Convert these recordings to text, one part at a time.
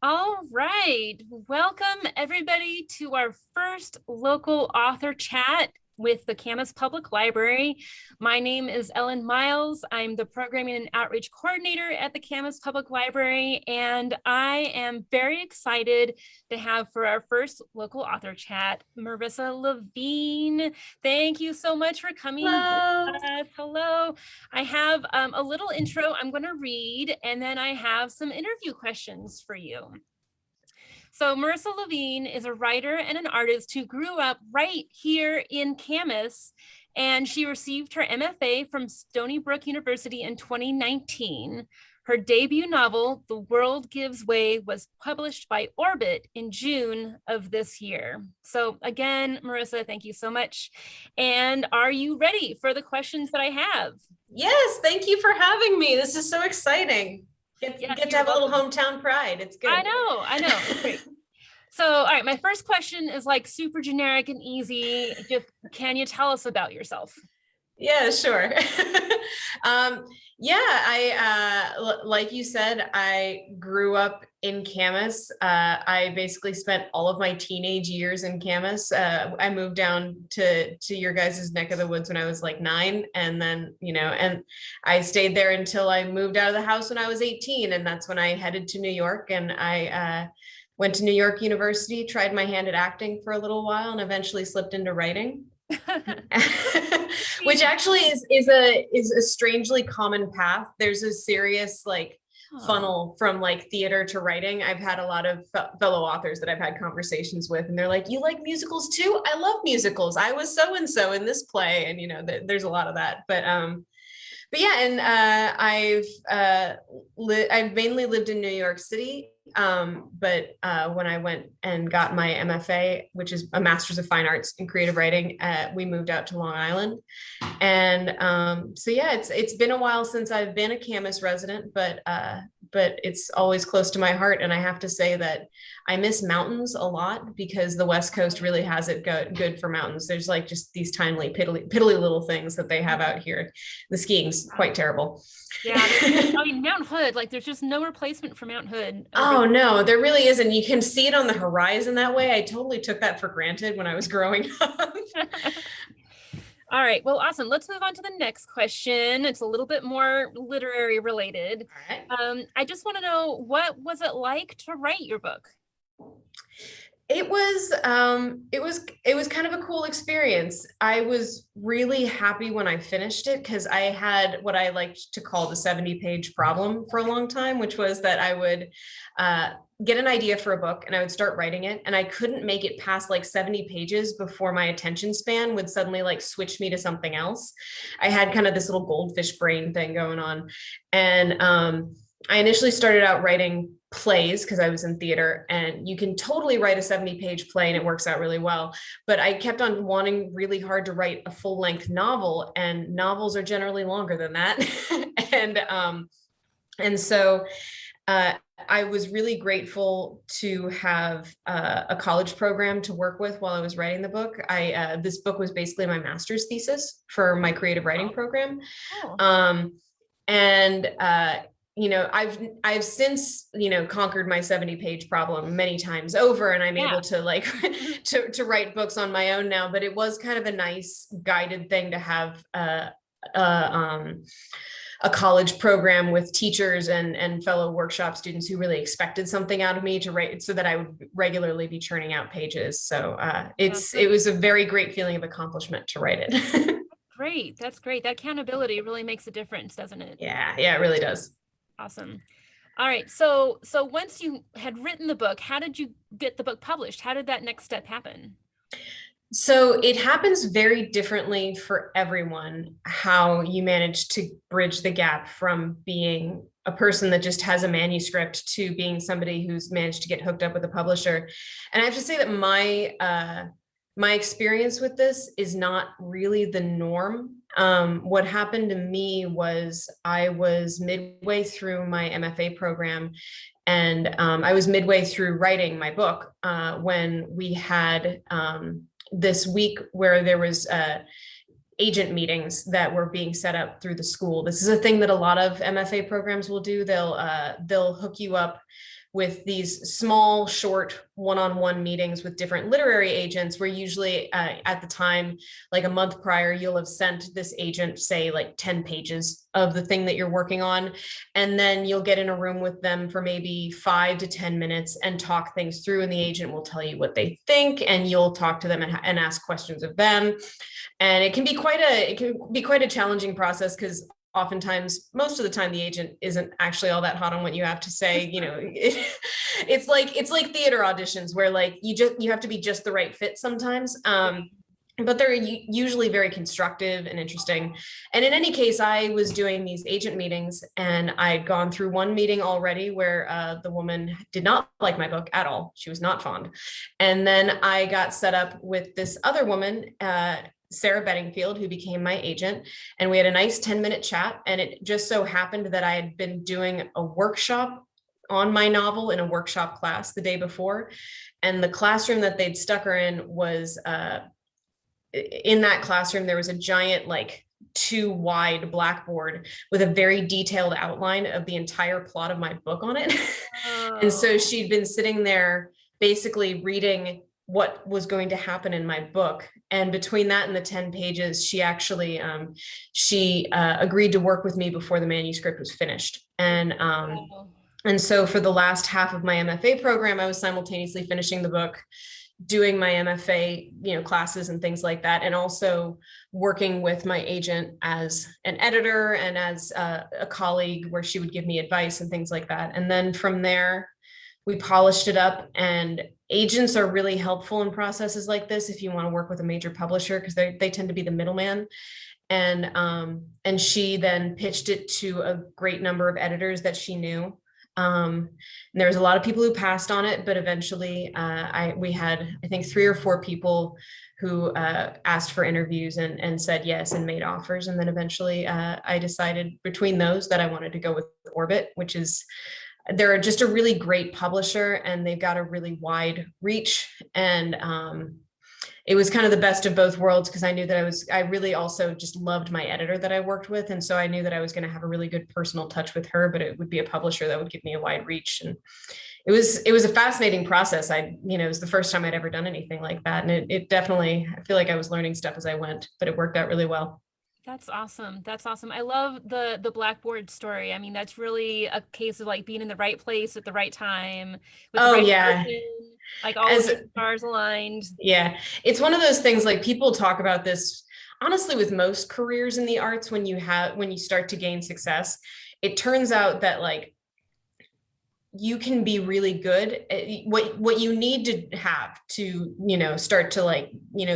All right. Welcome, everybody, to our first local author chat with the Camas Public Library. My name is Ellen Miles. I'm the Programming and Outreach Coordinator at the Camas Public Library, and I am very excited to have for our first local author chat, Marissa Levien. Thank you so much for coming Hello. with us. Hello. I have a little intro I'm going to read, and then I have some interview questions for you. So Marissa Levien is a writer and an artist who grew up right here in Camas, and she received her MFA from Stony Brook University in 2019. Her debut novel, The World Gives Way, was published by Orbit in June of this year. So again, Marissa, thank you so much. And are you ready for the questions that I have? Yes, thank you for having me. This is so exciting. Get to have a little hometown pride. It's good. I know. It's great. So, all right, my first question is like super generic and easy. Just can you tell us about yourself? Yeah, sure. Like you said, I grew up in Camas. I basically spent all of my teenage years in Camas. I moved down to your guys' neck of the woods when I was like 9, and then and I stayed there until I moved out of the house when I was 18, and that's when I headed to New York, and I went to New York University, tried my hand at acting for a little while, and eventually slipped into writing. Which actually is a strangely common path. There's a serious funnel from like theater to writing. I've had a lot of fellow authors that I've had conversations with, and they're like, "You like musicals too? I love musicals. I was so and so in this play," and there's a lot of that. But yeah, and I've mainly lived in New York City. But when I went and got my MFA, which is a Master's of Fine Arts in Creative Writing, we moved out to Long Island. And so yeah, it's been a while since I've been a Camas resident, but it's always close to my heart. And I have to say that I miss mountains a lot, because the West Coast really has it good for mountains. There's like just these tiny piddly little things that they have out here. The skiing's quite terrible. Yeah, I mean, Mount Hood, like there's just no replacement for Mount Hood. Oh no, there really isn't. You can see it on the horizon that way. I totally took that for granted when I was growing up. All right, well, awesome. Let's move on to the next question. It's a little bit more literary related. All right. I just want to know, what was it like to write your book? It was kind of a cool experience. I was really happy when I finished it, because I had what I liked to call the 70-page problem for a long time, which was that I would get an idea for a book and I would start writing it, and I couldn't make it past like 70 pages before my attention span would suddenly like switch me to something else. I had kind of this little goldfish brain thing going on. And I initially started out writing plays because I was in theater, and you can totally write a 70-page play and it works out really well. But I kept on wanting really hard to write a full-length novel, and novels are generally longer than that. and so I was really grateful to have a college program to work with while I was writing the book. This book was basically my master's thesis for my creative writing program. Oh. I've since, conquered my 70-page problem many times over, and I'm able to like to write books on my own now. But it was kind of a nice guided thing to have a college program with teachers and fellow workshop students who really expected something out of me to write, so that I would regularly be churning out pages. So it was a very great feeling of accomplishment to write it. Great. That's great. That accountability really makes a difference, doesn't it? Yeah, it really does. Awesome. All right. So once you had written the book, how did you get the book published? How did that next step happen? So it happens very differently for everyone, how you manage to bridge the gap from being a person that just has a manuscript to being somebody who's managed to get hooked up with a publisher. And I have to say that my experience with this is not really the norm. What happened to me was I was midway through my MFA program, and I was midway through writing my book when we had this week where there was agent meetings that were being set up through the school. This is a thing that a lot of MFA programs will do. They'll hook you up with these small, short one-on-one meetings with different literary agents, where usually at the time, like a month prior, you'll have sent this agent, say, like 10 pages of the thing that you're working on. And then you'll get in a room with them for maybe 5 to 10 minutes and talk things through. And the agent will tell you what they think, and you'll talk to them and ask questions of them. And it can be quite a challenging process, because oftentimes, most of the time, the agent isn't actually all that hot on what you have to say. It's like theater auditions, where like you have to be just the right fit sometimes. But they're usually very constructive and interesting. And in any case, I was doing these agent meetings, and I'd gone through one meeting already where the woman did not like my book at all. She was not fond. And then I got set up with this other woman, Sarah Bedingfield, who became my agent, and we had a nice 10-minute chat. And it just so happened that I had been doing a workshop on my novel in a workshop class the day before, and the classroom that they'd stuck her in was in that classroom there was a giant, like 2 wide blackboard with a very detailed outline of the entire plot of my book on it. And so she'd been sitting there basically reading what was going to happen in my book. And between that and the 10 pages, she actually agreed to work with me before the manuscript was finished. And so for the last half of my MFA program, I was simultaneously finishing the book, doing my MFA, classes and things like that, and also working with my agent as an editor and as a colleague, where she would give me advice and things like that. And then from there, we polished it up. And agents are really helpful in processes like this if you want to work with a major publisher, because they tend to be the middleman. And she then pitched it to a great number of editors that she knew. And there was a lot of people who passed on it, but eventually we had, I think, 3 or 4 people who asked for interviews and said yes and made offers. And then eventually I decided between those that I wanted to go with Orbit, which is, they're just a really great publisher, and they've got a really wide reach. And it was kind of the best of both worlds, because I knew that I really also just loved my editor that I worked with. And so I knew that I was going to have a really good personal touch with her, but it would be a publisher that would give me a wide reach. And it was a fascinating process. It was the first time I'd ever done anything like that. And it definitely, I feel like I was learning stuff as I went, but it worked out really well. That's awesome. That's awesome. I love the Blackboard story. I mean, that's really a case of like being in the right place at the right time with the right person, like all of the stars aligned. Yeah. It's one of those things, like, people talk about this, honestly, with most careers in the arts. When you start to gain success, it turns out that, like, you can be really good at what you need to have to, start to, like,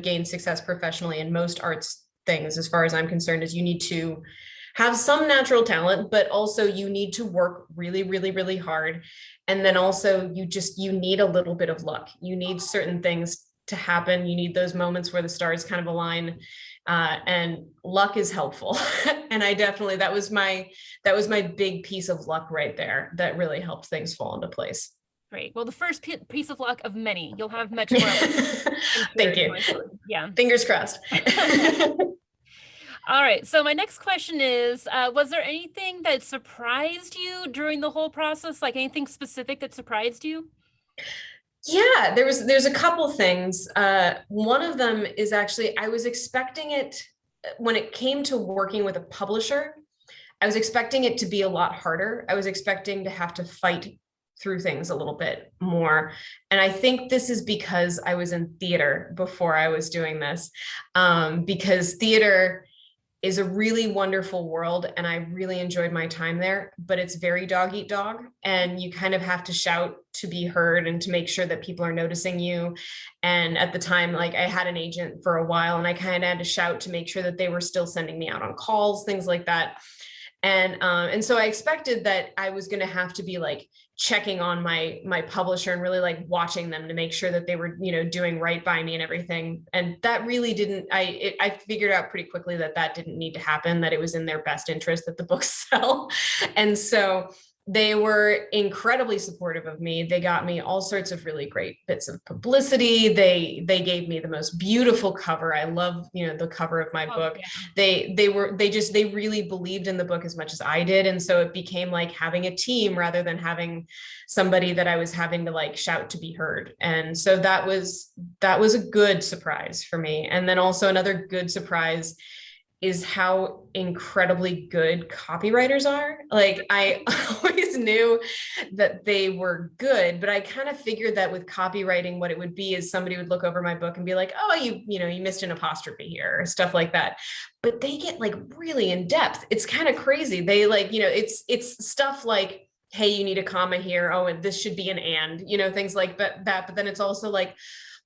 gain success professionally in most arts things, as far as I'm concerned, is you need to have some natural talent, but also you need to work really, really, really hard. And then also you need a little bit of luck. You need certain things to happen. You need those moments where the stars kind of align, and luck is helpful. And I definitely, that was my big piece of luck right there that really helped things fall into place. Great. Well, the first piece of luck of many. You'll have much more. Thank you. Yeah. Fingers crossed. All right. So my next question is, was there anything that surprised you during the whole process? Like anything specific that surprised you? Yeah, there's a couple things. One of them is actually, I was expecting it, when it came to working with a publisher, I was expecting it to be a lot harder. I was expecting to have to fight through things a little bit more. And I think this is because I was in theater before I was doing this, because theater is a really wonderful world, and I really enjoyed my time there, but it's very dog eat dog, and you kind of have to shout to be heard and to make sure that people are noticing you. And at the time, like, I had an agent for a while, and I kind of had to shout to make sure that they were still sending me out on calls, things like that. And so I expected that I was going to have to be, like, checking on my publisher and really, like, watching them to make sure that they were, doing right by me and everything. And that really didn't, I figured out pretty quickly that didn't need to happen, that it was in their best interest that the books sell. And so They were incredibly supportive of me. They got me all sorts of really great bits of publicity. They gave me the most beautiful cover. I love, the cover of my book. Yeah. They really believed in the book as much as I did. And so it became like having a team rather than having somebody that I was having to like shout to be heard. And so that was a good surprise for me. And then also another good surprise is how incredibly good copywriters are. Like I always knew that they were good, but I kind of figured that with copywriting, what it would be is somebody would look over my book and be like, oh, you missed an apostrophe here or stuff like that. But they get like really in depth. It's kind of crazy. They like, it's stuff like, hey, you need a comma here. Oh, and this should be an and, things like that. But then it's also like,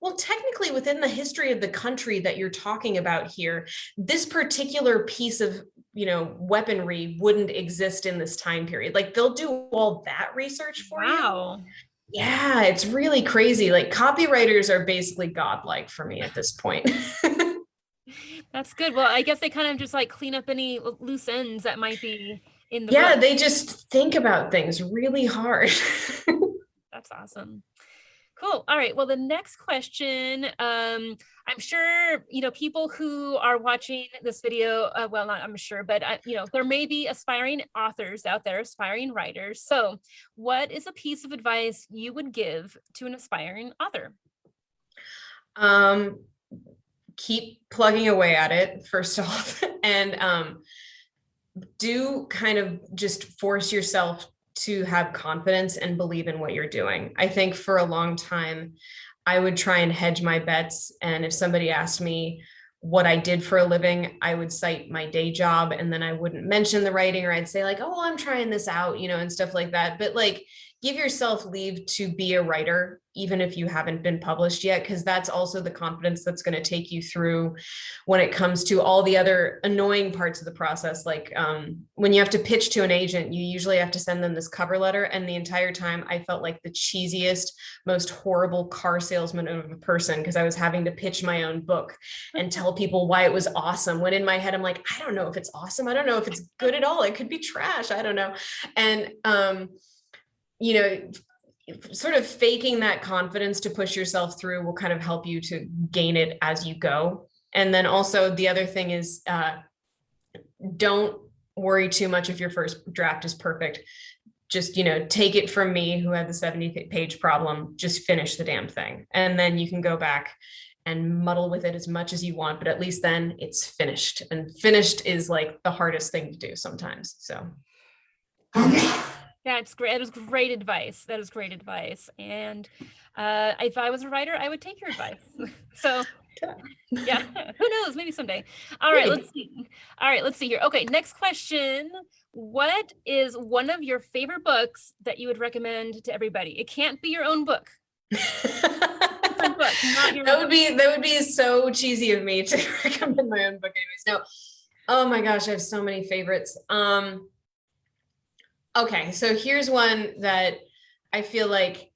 well, technically within the history of the country that you're talking about here, this particular piece of, weaponry wouldn't exist in this time period. Like they'll do all that research for you. Wow. Yeah, it's really crazy. Like copywriters are basically godlike for me at this point. That's good. Well, I guess they kind of just like clean up any loose ends that might be in the Yeah, book. they just think about things really hard. That's awesome. Cool. All right. Well, the next question, I'm sure, people who are watching this video, well, not I'm sure, but, there may be aspiring authors out there, aspiring writers. So what is a piece of advice you would give to an aspiring author? Keep plugging away at it, first off, and do kind of just force yourself to have confidence and believe in what you're doing. I think for a long time, I would try and hedge my bets. And if somebody asked me what I did for a living, I would cite my day job and then I wouldn't mention the writing, or I'd say like, oh, I'm trying this out, and stuff like that. But like, give yourself leave to be a writer, even if you haven't been published yet, because that's also the confidence that's going to take you through when it comes to all the other annoying parts of the process. Like when you have to pitch to an agent, you usually have to send them this cover letter. And the entire time I felt like the cheesiest, most horrible car salesman of a person, because I was having to pitch my own book and tell people why it was awesome. When in my head, I'm like, I don't know if it's awesome. I don't know if it's good at all. It could be trash. I don't know. And, sort of faking that confidence to push yourself through will kind of help you to gain it as you go. And then also the other thing is don't worry too much if your first draft is perfect. Just, take it from me, who had the 70-page problem, just finish the damn thing. And then you can go back and muddle with it as much as you want, but at least then it's finished. And finished is like the hardest thing to do sometimes. So. That's great. That is great advice. That is great advice. And if I was a writer, I would take your advice. So yeah, who knows? Maybe someday. All right, let's see. All right, let's see here. Okay, next question. What is one of your favorite books that you would recommend to everybody? It can't be your own book. Different book, not your own book. That would be so cheesy of me to recommend my own book anyways. No. Oh my gosh, I have so many favorites. Okay, so here's one that I feel like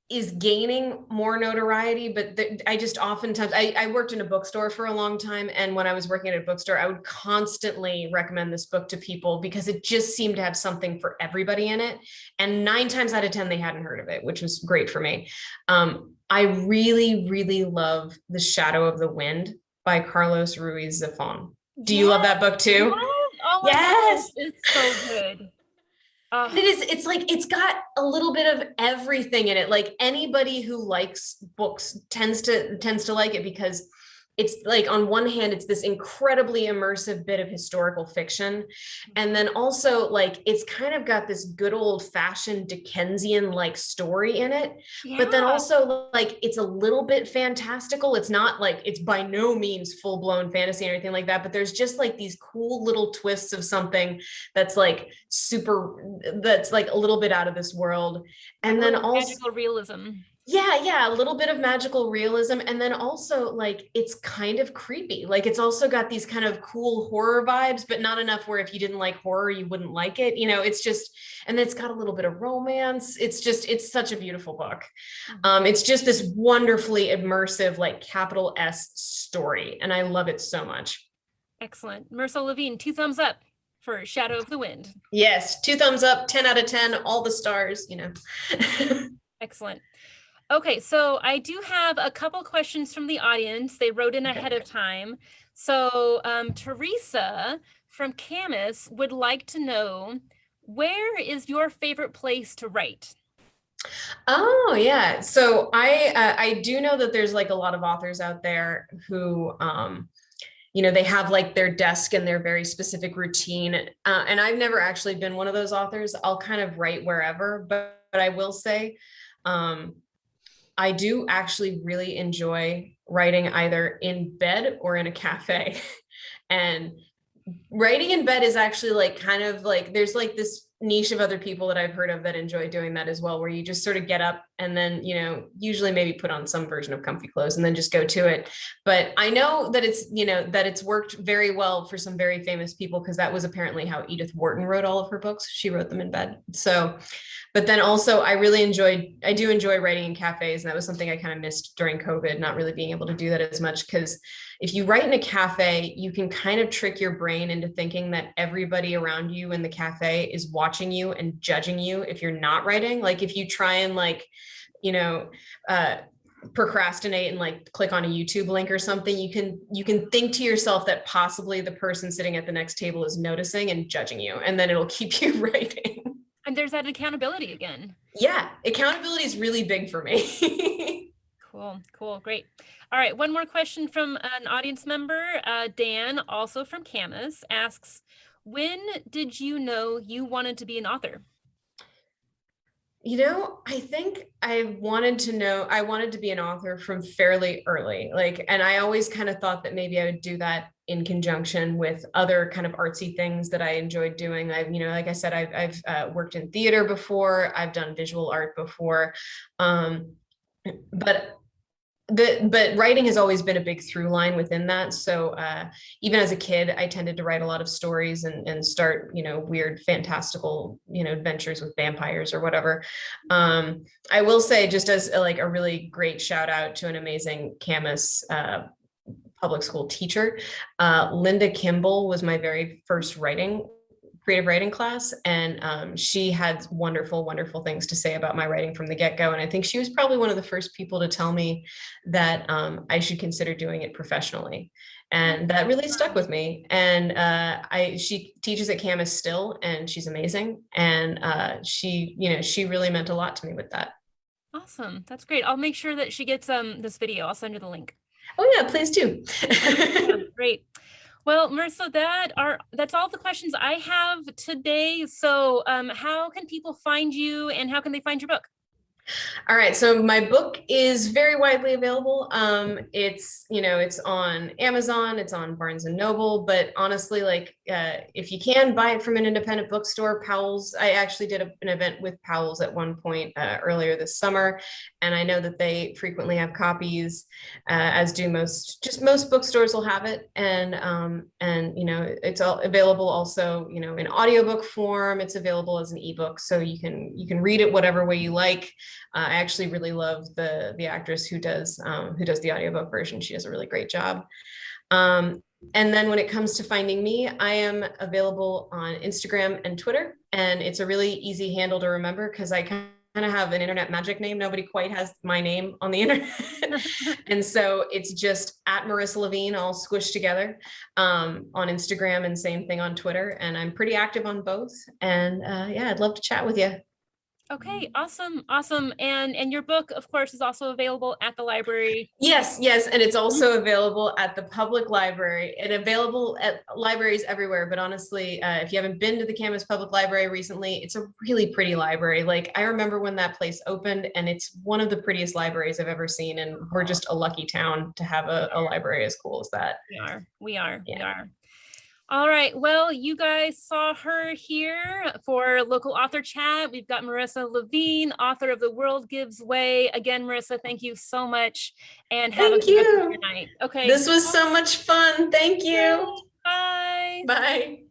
is gaining more notoriety, but I just oftentimes, I worked in a bookstore for a long time. And when I was working at a bookstore, I would constantly recommend this book to people because it just seemed to have something for everybody in it. And 9 times out of 10, they hadn't heard of it, which was great for me. I really, really love The Shadow of the Wind by Carlos Ruiz Zafón. Do you love that book too? Oh my gosh, it's so good. It's like, it's got a little bit of everything in it. Like anybody who likes books tends to like it because it's like, on one hand, it's this incredibly immersive bit of historical fiction. And then also like, it's kind of got this good old fashioned Dickensian like story in it, but then also like, it's a little bit fantastical. It's not like, it's by no means full blown fantasy or anything like that, but there's just like these cool little twists of something that's like that's like a little bit out of this world. And then also magical realism. Yeah, a little bit of magical realism. And then also like, it's kind of creepy. Like it's also got these kind of cool horror vibes, but not enough where if you didn't like horror, you wouldn't like it. It's just, and it's got a little bit of romance. It's such a beautiful book. It's just this wonderfully immersive, like capital S story. And I love it so much. Excellent. Marissa Levien, 2 thumbs up. for Shadow of the Wind. Yes, 2 thumbs up, 10 out of 10, all the stars, you know. Excellent. Okay, so I do have a couple questions from the audience. They wrote in ahead of time. So Teresa from Camas would like to know, where is your favorite place to write? Oh yeah. So I do know that there's like a lot of authors out there who you know, they have like their desk and their very specific routine. And I've never actually been one of those authors. I'll kind of write wherever, but I will say I do actually really enjoy writing either in bed or in a cafe. And writing in bed is actually like kind of like there's like this niche of other people that I've heard of that enjoy doing that as well, where you just sort of get up and then, you know, usually maybe put on some version of comfy clothes and then just go to it. But I know that it's, you know, that it's worked very well for some very famous people, because that was apparently how Edith Wharton wrote all of her books. She wrote them in bed. So, but then also I do enjoy writing in cafes. And that was something I kind of missed during COVID, not really being able to do that as much, because if you write in a cafe, you can kind of trick your brain into thinking that everybody around you in the cafe is watching you and judging you if you're not writing. Like if you try and like, you know, procrastinate and like click on a YouTube link or something, you can think to yourself that possibly the person sitting at the next table is noticing and judging you, and then it'll keep you writing. And there's that accountability again. Yeah, accountability is really big for me. Cool, great. All right, one more question from an audience member. Dan, also from Camas, asks, when did you know you wanted to be an author? You know, I think I wanted to be an author from fairly early. Like, and I always kind of thought that maybe I would do that in conjunction with other kind of artsy things that I enjoyed doing. I've, you know, like I said, I've worked in theater before. I've done visual art before. But writing has always been a big through line within that. So even as a kid, I tended to write a lot of stories and start, you know, weird fantastical, you know, adventures with vampires or whatever. I will say, just as like a really great shout out to an amazing Camas public school teacher, Linda Kimball was my very first creative writing class, and she had wonderful things to say about my writing from the get-go. And I think she was probably one of the first people to tell me that I should consider doing it professionally, and that really stuck with me. And she teaches at Camas still, and she's amazing, and she really meant a lot to me with that. Awesome, that's great. I'll make sure that she gets this video. I'll send her the link. Oh yeah, please do. Yeah, great. Well, Marissa, that's all the questions I have today. So how can people find you, and how can they find your book? All right, so my book is very widely available. It's, you know, it's on Amazon, it's on Barnes and Noble, but honestly, like if you can buy it from an independent bookstore, Powell's, I actually did an event with Powell's at one point earlier this summer, and I know that they frequently have copies, as do most bookstores will have it, and you know, it's all available also, you know, in audiobook form. It's available as an ebook, so you can read it whatever way you like. I actually really love the actress who does the audiobook version. She does a really great job. And then when it comes to finding me, I am available on Instagram and Twitter, and it's a really easy handle to remember because I kind of have an internet magic name. Nobody quite has my name on the internet. And so it's just at Marissa Levien, all squished together, on Instagram, and same thing on Twitter. And I'm pretty active on both. And yeah, I'd love to chat with you. Okay, awesome. And your book, of course, is also available at the library. Yes, and it's also available at the public library and available at libraries everywhere. But honestly, if you haven't been to the Camas Public Library recently, it's a really pretty library. Like, I remember when that place opened, and it's one of the prettiest libraries I've ever seen. And we're just a lucky town to have a library as cool as that. We are. All right, well, you guys saw her here for Local Author Chat. We've got Marissa Levien, author of The World Gives Way. Again, Marissa, thank you so much, and have a good night. Okay. This was so much fun. Thank you. Bye. Bye.